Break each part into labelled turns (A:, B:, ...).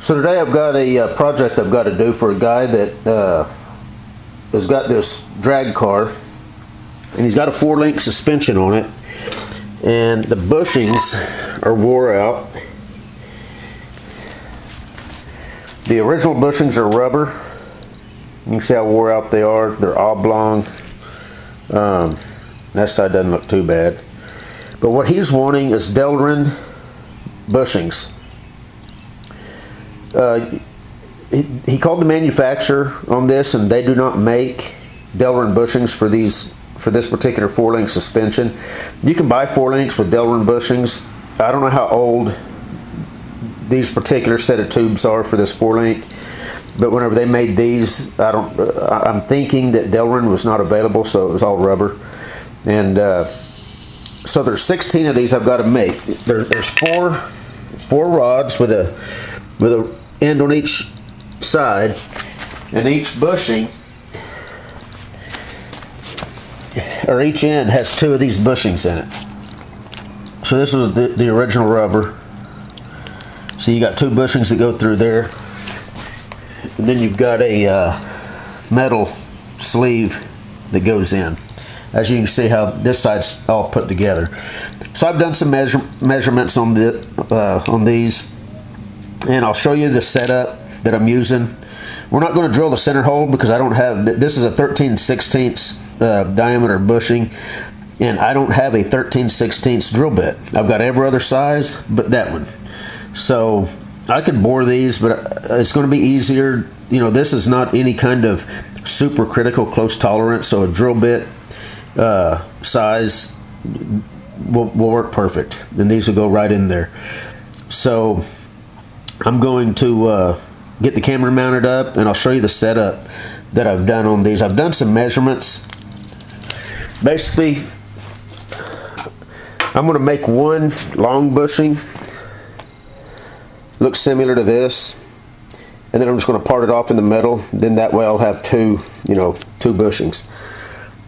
A: So today I've got a project I've got to do for a guy that has got this drag car, and he's got a 4-link suspension on it, and the bushings are wore out. The original bushings are rubber. You can see how wore out they are. They're oblong. That side doesn't look too bad. But what he's wanting is Delrin bushings. He called the manufacturer on this, and they do not make Delrin bushings for this particular 4-link suspension. You can buy 4-links with Delrin bushings. I don't know how old these particular set of tubes are for this 4-link, but whenever they made these, I'm thinking that Delrin was not available, so it was all rubber. And so there's 16 of these I've got to make. There's four rods with a end on each side, and each bushing, or each end, has 2 of these bushings in it. So this is the original rubber. So you got 2 bushings that go through there, and then you've got a metal sleeve that goes in. As you can see how this side's all put together. So I've done some measurements on these, and I'll show you the setup that I'm using. We're not going to drill the center hole because I don't have, this is a 13/16 diameter bushing, and I don't have a 13/16 drill bit. I've got every other size but that one. So I could bore these, but it's going to be easier. You know, this is not any kind of super critical close tolerance, so a drill bit size will work perfect. Then these will go right in there. So I'm going to get the camera mounted up, and I'll show you the setup that I've done on these. I've done some measurements. Basically, I'm going to make one long bushing, looks similar to this, and then I'm just going to part it off in the middle. Then that way I'll have two bushings.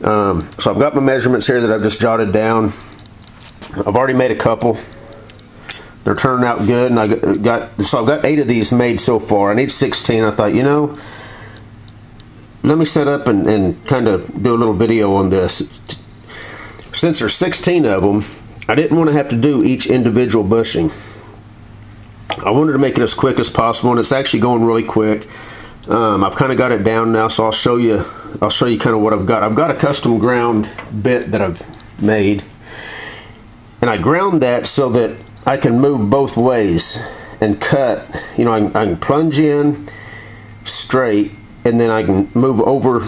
A: So I've got my measurements here that I've just jotted down. I've already made a couple. They're turning out good, and I've got 8 of these made so far. I need 16. I thought, you know, let me set up and kind of do a little video on this. Since there's 16 of them, I didn't want to have to do each individual bushing. I wanted to make it as quick as possible, and it's actually going really quick. I've kind of got it down now, so I'll show you kind of what I've got. I've got a custom ground bit that I've made, and I ground that so that I can move both ways and cut. You know, I can plunge in straight, and then I can move over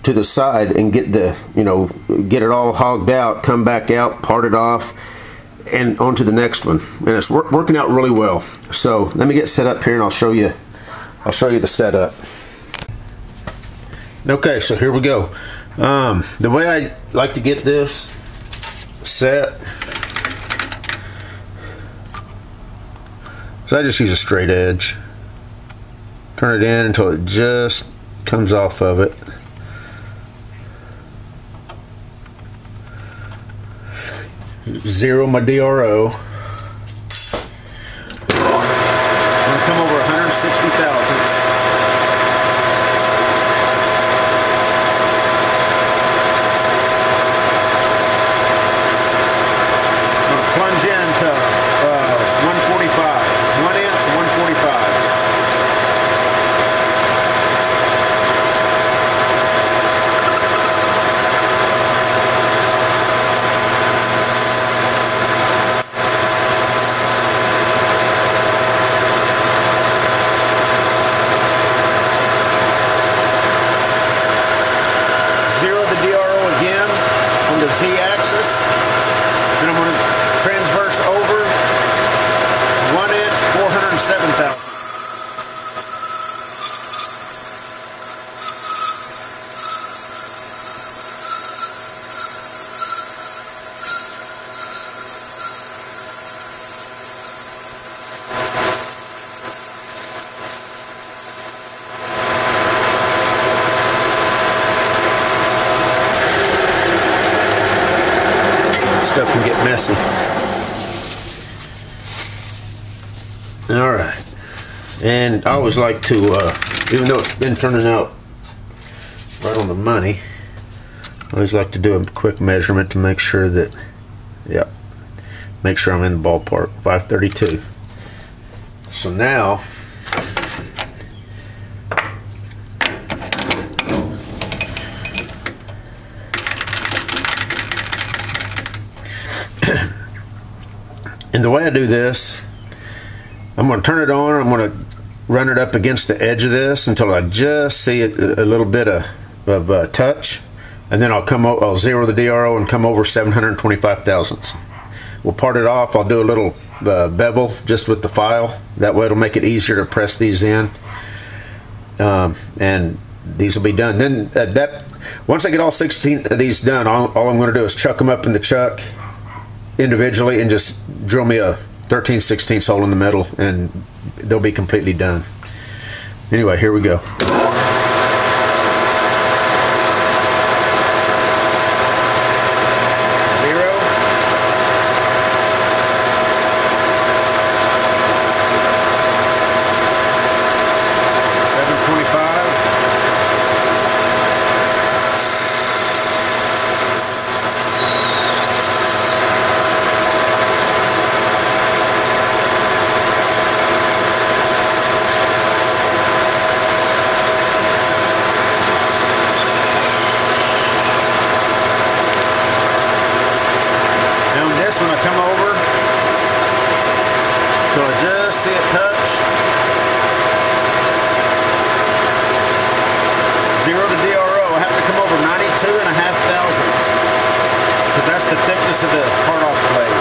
A: to the side and get get it all hogged out, come back out, part it off, and onto the next one. And it's working out really well. So let me get set up here, and I'll show you the setup. Okay, so here we go. The way I like to get this set, so I just use a straight edge. Turn it in until it just comes off of it. Zero my DRO. I'm going to come over 160 thousandths. I'm going to plunge into 145. 1 inch, 145. Z-axis, and I'm going to transverse over 1 inch, 407 thousandths. Stuff can get messy. All right. And I always like to, even though it's been turning out right on the money, I always like to do a quick measurement to make sure that, yep, make sure I'm in the ballpark. 532. So now, and the way I do this, I'm going to turn it on. I'm going to run it up against the edge of this until I just see it, a little bit of touch, and then I'll zero the DRO and come over 725 thousandths. We'll part it off. I'll do a little bevel just with the file. That way it'll make it easier to press these in, and these will be done. Then once I get all 16 of these done, all I'm going to do is chuck them up in the chuck individually and just drill me a 13/16 hole in the middle, and they'll be completely done. Anyway, here we go. 0 to DRO, I have to come over 92.5 thousandths, because that's the thickness of the part off blade.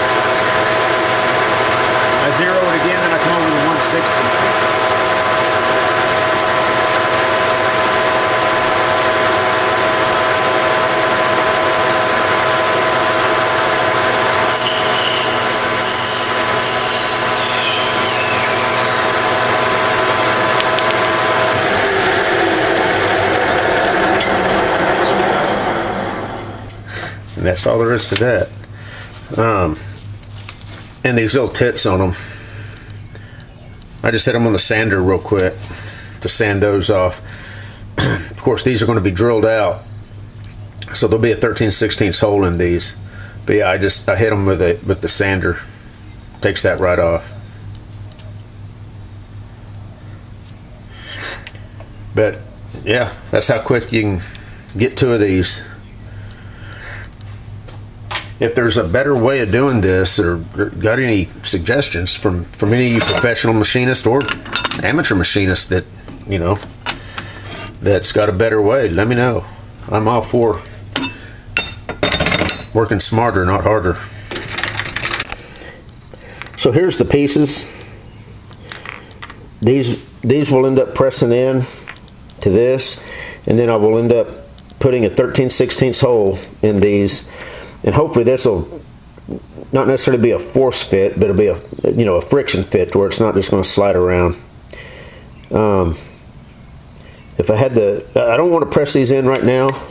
A: I zero it again, then I come over to 160. And that's all there is to that. And these little tits on them, I just hit them on the sander real quick to sand those off. Of course, these are going to be drilled out, so there'll be a 13/16 hole in these. But yeah, I hit them with the sander. Takes that right off. But yeah, that's how quick you can get 2 of these. If there's a better way of doing this, or got any suggestions from any of you professional machinists or amateur machinists that, you know, that's got a better way, let me know. I'm all for working smarter, not harder. So here's the pieces. These will end up pressing in to this, and then I will end up putting a 13/16 hole in these. And hopefully this will not necessarily be a force fit, but it'll be a, you know, a friction fit where it's not just going to slide around. If I had I don't want to press these in right now.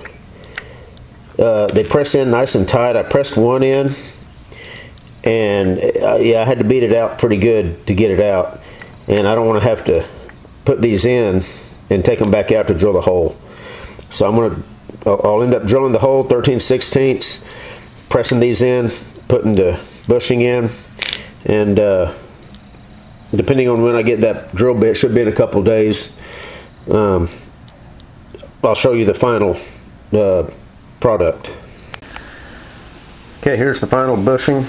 A: They press in nice and tight. I pressed one in, and yeah, I had to beat it out pretty good to get it out. And I don't want to have to put these in and take them back out to drill the hole. So I'll end up drilling the hole 13/16. Pressing these in, putting the bushing in, and depending on when I get that drill bit, should be in a couple days, I'll show you the final product. Okay, here's the final bushing.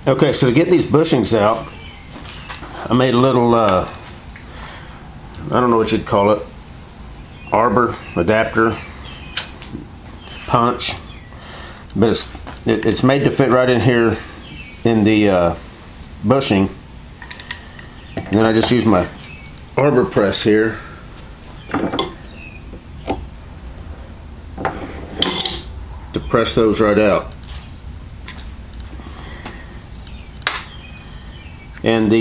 A: Okay, so to get these bushings out, I made a little, I don't know what you'd call it, arbor, adapter, punch, but it's made to fit right in here in the bushing. And then I just use my arbor press here to press those right out. And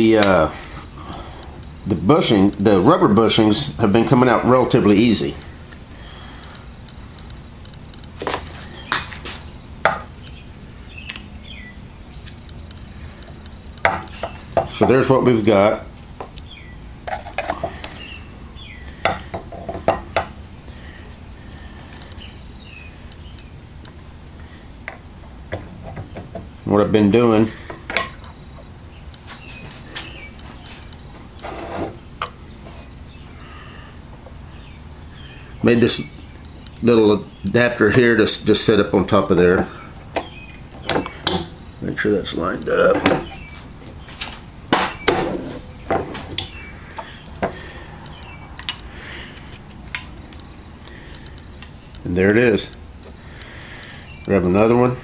A: the rubber bushings have been coming out relatively easy. So there's what we've got. What I've been doing, made this little adapter here to just set up on top of there. Make sure that's lined up. And there it is. Grab another one.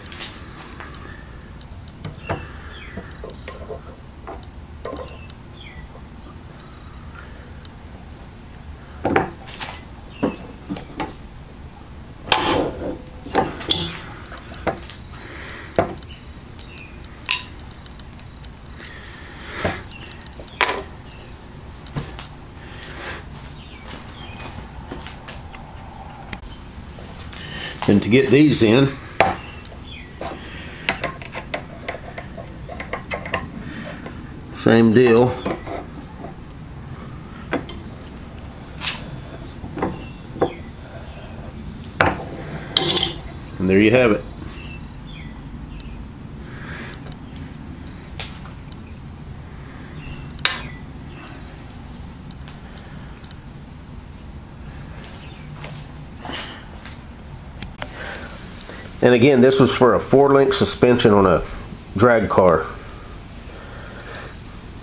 A: And to get these in, same deal. And there you have it. And again, this was for a 4-link suspension on a drag car.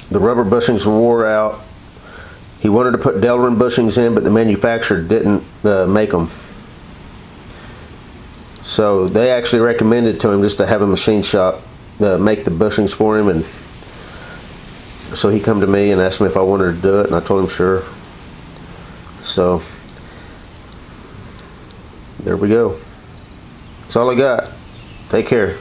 A: The rubber bushings wore out. He wanted to put Delrin bushings in, but the manufacturer didn't make them. So they actually recommended to him just to have a machine shop make the bushings for him, and so he come to me and asked me if I wanted to do it, and I told him sure. So there we go. That's all I got. Take care.